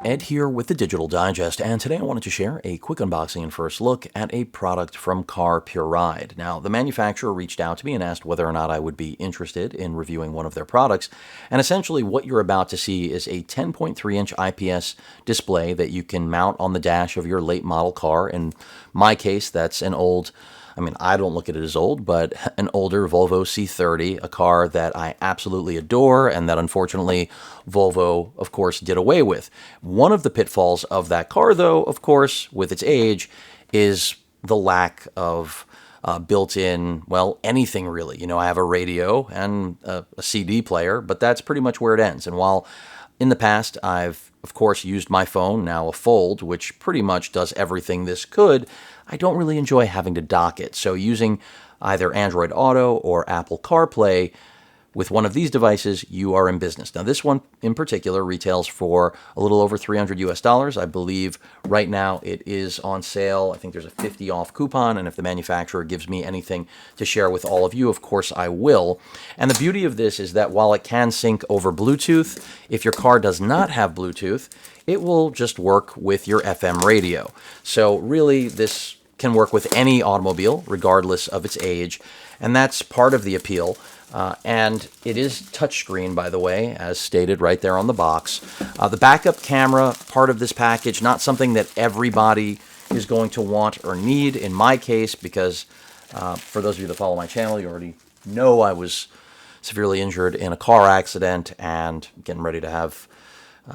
Ed here with the Digital Digest, and today I wanted to share a quick unboxing and first look at a product from Carpuride. Now, the manufacturer reached out to me and asked whether or not I would be interested in reviewing one of their products, and essentially what you're about to see is a 10.3-inch IPS display that you can mount on the dash of your late model car. In my case, that's an old, I don't look at it as old, but an older Volvo C30, a car that I absolutely adore and that unfortunately Volvo, of course, did away with. One of the pitfalls of that car, though, of course, with its age, is the lack of built-in, well, anything really. You know, I have a radio and a CD player, but that's pretty much where it ends. And while in the past I've, of course, used my phone, now a Fold, which pretty much does everything this could, I don't really enjoy having to dock it. So using either Android Auto or Apple CarPlay with one of these devices, you are in business. Now, this one in particular retails for a little over $300 US. I believe right now it is on sale. I think there's a 50 off coupon, and if the manufacturer gives me anything to share with all of you, of course I will. And the beauty of this is that while it can sync over Bluetooth, if your car does not have Bluetooth, it will just work with your FM radio. So really, this can work with any automobile, regardless of its age, and that's part of the appeal. And it is touchscreen, by the way, as stated right there on the box. The backup camera, part of this package, not something that everybody is going to want or need. In my case, because for those of you that follow my channel, you already know I was severely injured in a car accident and getting ready to have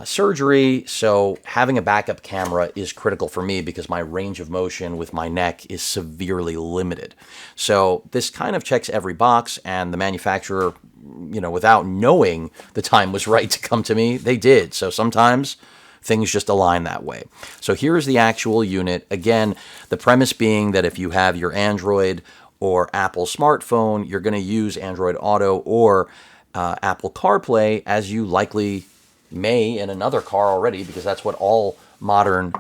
surgery. So having a backup camera is critical for me because my range of motion with my neck is severely limited. So this kind of checks every box, and the manufacturer, you know, without knowing the time was right to come to me, they did. So sometimes things just align that way. So here's the actual unit. Again, the premise being that if you have your Android or Apple smartphone, you're going to use Android Auto or Apple CarPlay, as you likely may in another car already, because that's what all modern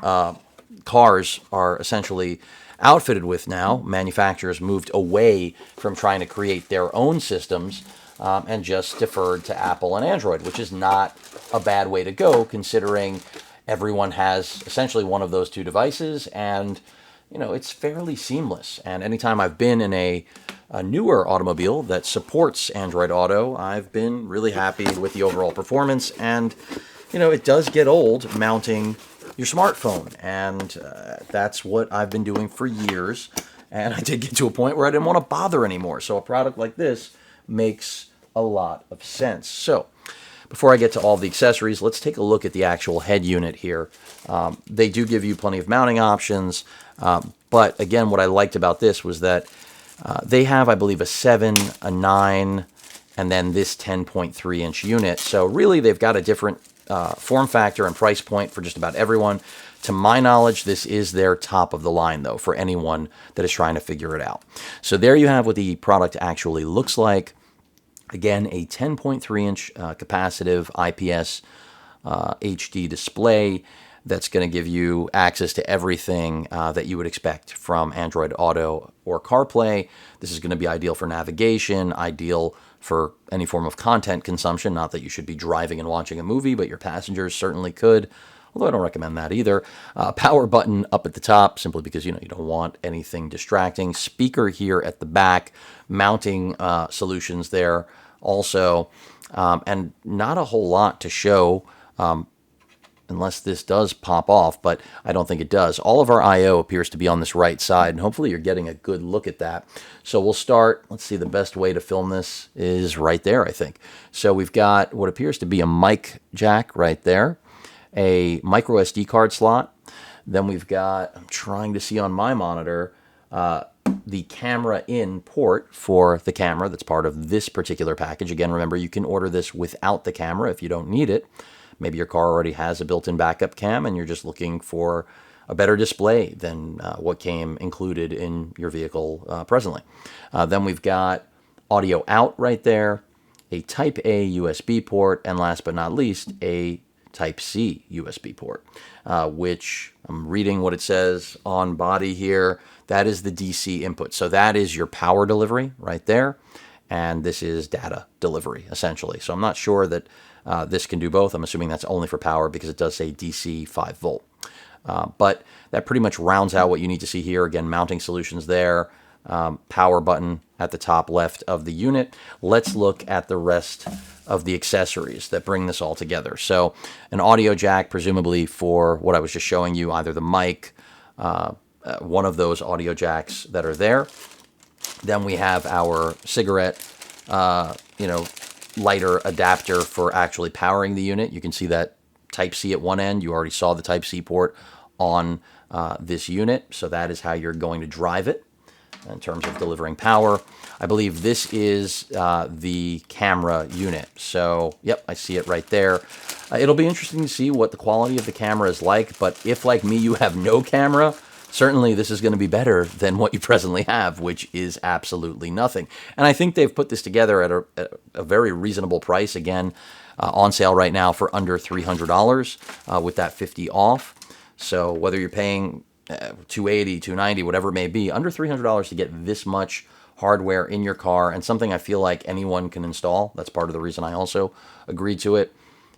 cars are essentially outfitted with now. Manufacturers moved away from trying to create their own systems and just deferred to Apple and Android, which is not a bad way to go, considering everyone has essentially one of those two devices, and you know, it's fairly seamless. And anytime I've been in a newer automobile that supports Android Auto, I've been really happy with the overall performance. And, you know, it does get old mounting your smartphone. And that's what I've been doing for years. And I did get to a point where I didn't want to bother anymore. So a product like this makes a lot of sense. So before I get to all the accessories, let's take a look at the actual head unit here. They do give you plenty of mounting options. But again, what I liked about this was that they have, I believe, a 7, a 9, and then this 10.3-inch unit. So really, they've got a different form factor and price point for just about everyone. To my knowledge, this is their top of the line, though, for anyone that is trying to figure it out. So there you have what the product actually looks like. Again, a 10.3-inch capacitive IPS HD display that's going to give you access to everything that you would expect from Android Auto or CarPlay. This is going to be ideal for navigation, ideal for any form of content consumption. Not that you should be driving and watching a movie, but your passengers certainly could, although I don't recommend that either. Power button up at the top, simply because you don't want anything distracting. Speaker here at the back, mounting solutions there also, and not a whole lot to show, unless this does pop off, but I don't think it does. All of our I/O appears to be on this right side, and hopefully you're getting a good look at that. So we'll start, let's see, the best way to film this is right there, I think. So we've got what appears to be a mic jack right there, a micro SD card slot. Then we've got, I'm trying to see on my monitor, the camera in port for the camera that's part of this particular package. Again, remember, you can order this without the camera if you don't need it. Maybe your car already has a built-in backup cam and you're just looking for a better display than what came included in your vehicle presently. Then we've got audio out right there, a Type A USB port, and last but not least, a Type C USB port, which I'm reading what it says on body here. That is the DC input. So that is your power delivery right there. and this is data delivery, essentially. So I'm not sure that this can do both. I'm assuming that's only for power because it does say DC 5 volt. But that pretty much rounds out what you need to see here. Again, mounting solutions there, power button at the top left of the unit. Let's look at the rest of the accessories that bring this all together. So an audio jack, presumably for what I was just showing you, either the mic, one of those audio jacks that are there. Then we have our cigarette, lighter adapter for actually powering the unit. You can see that Type-C at one end. You already saw the Type-C port on this unit. So that is how you're going to drive it in terms of delivering power. I believe this is the camera unit. So, yep, I see it right there. It'll be interesting to see what the quality of the camera is like. But if, like me, you have no camera, certainly this is going to be better than what you presently have, which is absolutely nothing. And I think they've put this together at a very reasonable price. Again, on sale right now for under $300 with that 50 off. So whether you're paying $280, $290, whatever it may be, under $300 to get this much hardware in your car and something I feel like anyone can install. That's part of the reason I also agreed to it.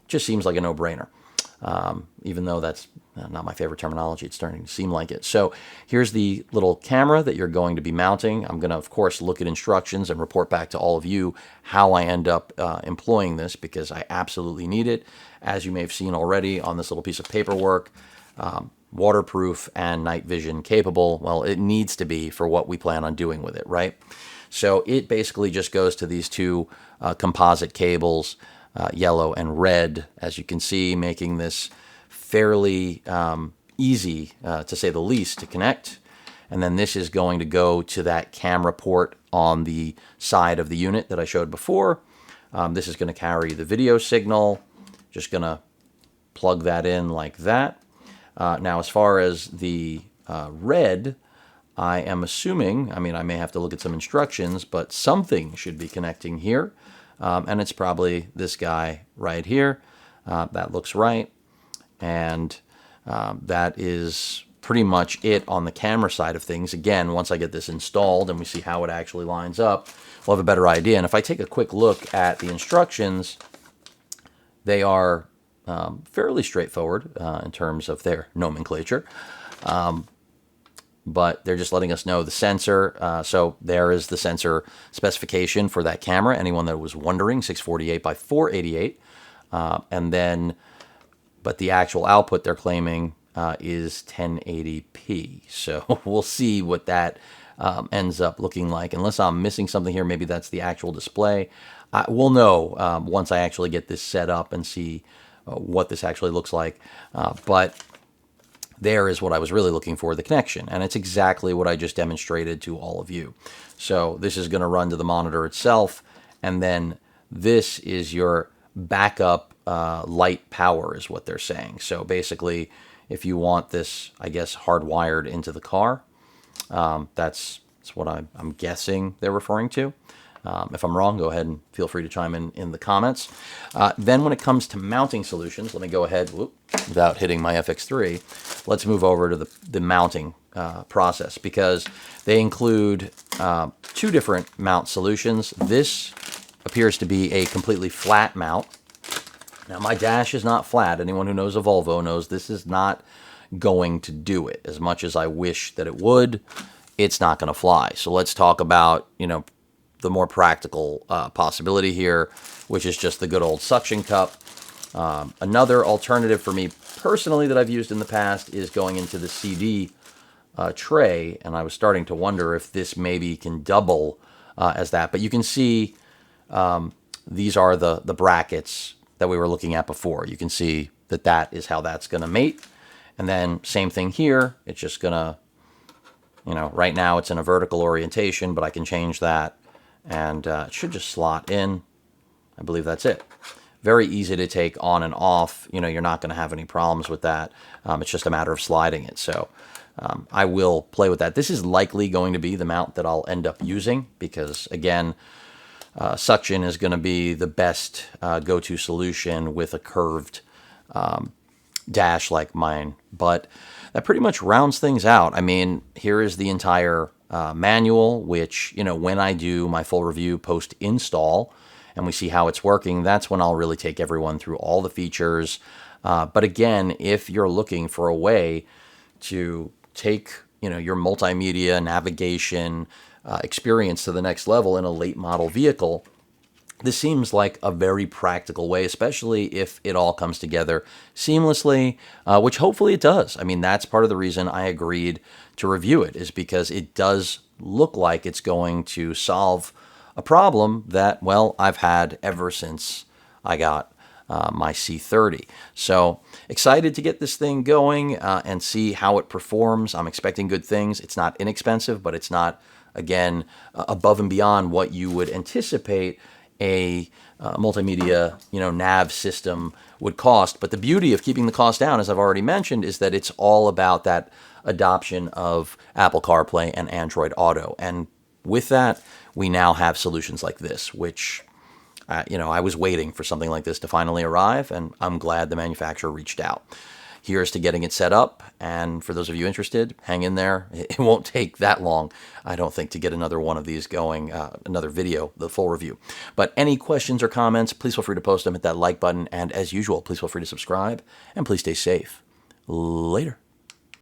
Just seems like a no-brainer. Even though that's not my favorite terminology, it's starting to seem like it. So here's the little camera that you're going to be mounting. I'm going to, of course, look at instructions and report back to all of you how I end up employing this, because I absolutely need it. As you may have seen already on this little piece of paperwork, waterproof and night vision capable. Well, it needs to be for what we plan on doing with it, right? So it basically just goes to these two composite cables, yellow and red, as you can see, making this fairly easy, to say the least, to connect. And then this is going to go to that camera port on the side of the unit that I showed before. This is going to carry the video signal. Just going to plug that in like that. Now, as far as the red, I am assuming, I mean, I may have to look at some instructions, but something should be connecting here. And it's probably this guy right here. That looks right. And that is pretty much it on the camera side of things. Again, once I get this installed and we see how it actually lines up, we'll have a better idea. And if I take a quick look at the instructions, they are fairly straightforward in terms of their nomenclature. But they're just letting us know the sensor. So there is the sensor specification for that camera. Anyone that was wondering, 648 by 488. And then, but the actual output they're claiming is 1080p. So we'll see what that ends up looking like. Unless I'm missing something here, maybe that's the actual display. We'll know once I actually get this set up and see what this actually looks like. But there is what I was really looking for, the connection. And it's exactly what I just demonstrated to all of you. So this is going to run to the monitor itself. And then this is your backup light power is what they're saying. So basically, if you want this, I guess, hardwired into the car, that's what I'm guessing they're referring to. If I'm wrong, go ahead and feel free to chime in the comments. Then when it comes to mounting solutions, let me go ahead, without hitting my FX3, let's move over to the mounting process, because they include two different mount solutions. This appears to be a completely flat mount. Now, my dash is not flat. Anyone who knows a Volvo knows this is not going to do it. As much as I wish that it would, it's not going to fly. So let's talk about, the more practical possibility here, which is just the good old suction cup. Another alternative for me personally that I've used in the past is going into the CD tray, and I was starting to wonder if this maybe can double as that. But you can see these are the brackets that we were looking at before. You can see that is how that's going to mate. And then same thing here. It's just going to, right now it's in a vertical orientation, but I can change that. And it should just slot in. I believe that's it. Very easy to take on and off. You're not going to have any problems with that. It's just a matter of sliding it. So I will play with that. This is likely going to be the mount that I'll end up using because, again, suction is going to be the best go-to solution with a curved dash like mine. But that pretty much rounds things out. I mean, here is the entire manual, which, when I do my full review post-install and we see how it's working, that's when I'll really take everyone through all the features. But again, if you're looking for a way to take, your multimedia navigation experience to the next level in a late model vehicle, this seems like a very practical way, especially if it all comes together seamlessly, which hopefully it does. I mean, that's part of the reason I agreed to review it, is because it does look like it's going to solve a problem that, well, I've had ever since I got my C30. So excited to get this thing going and see how it performs. I'm expecting good things. It's not inexpensive, but it's not, again, above and beyond what you would anticipate a multimedia, nav system would cost. But the beauty of keeping the cost down, as I've already mentioned, is that it's all about that adoption of Apple CarPlay and Android Auto. And with that, we now have solutions like this, which, I was waiting for something like this to finally arrive, and I'm glad the manufacturer reached out. Here's to getting it set up, and for those of you interested, hang in there. It won't take that long, I don't think, to get another one of these going, another video, the full review. But any questions or comments, please feel free to post them, hit that like button, and as usual, please feel free to subscribe, and please stay safe. Later.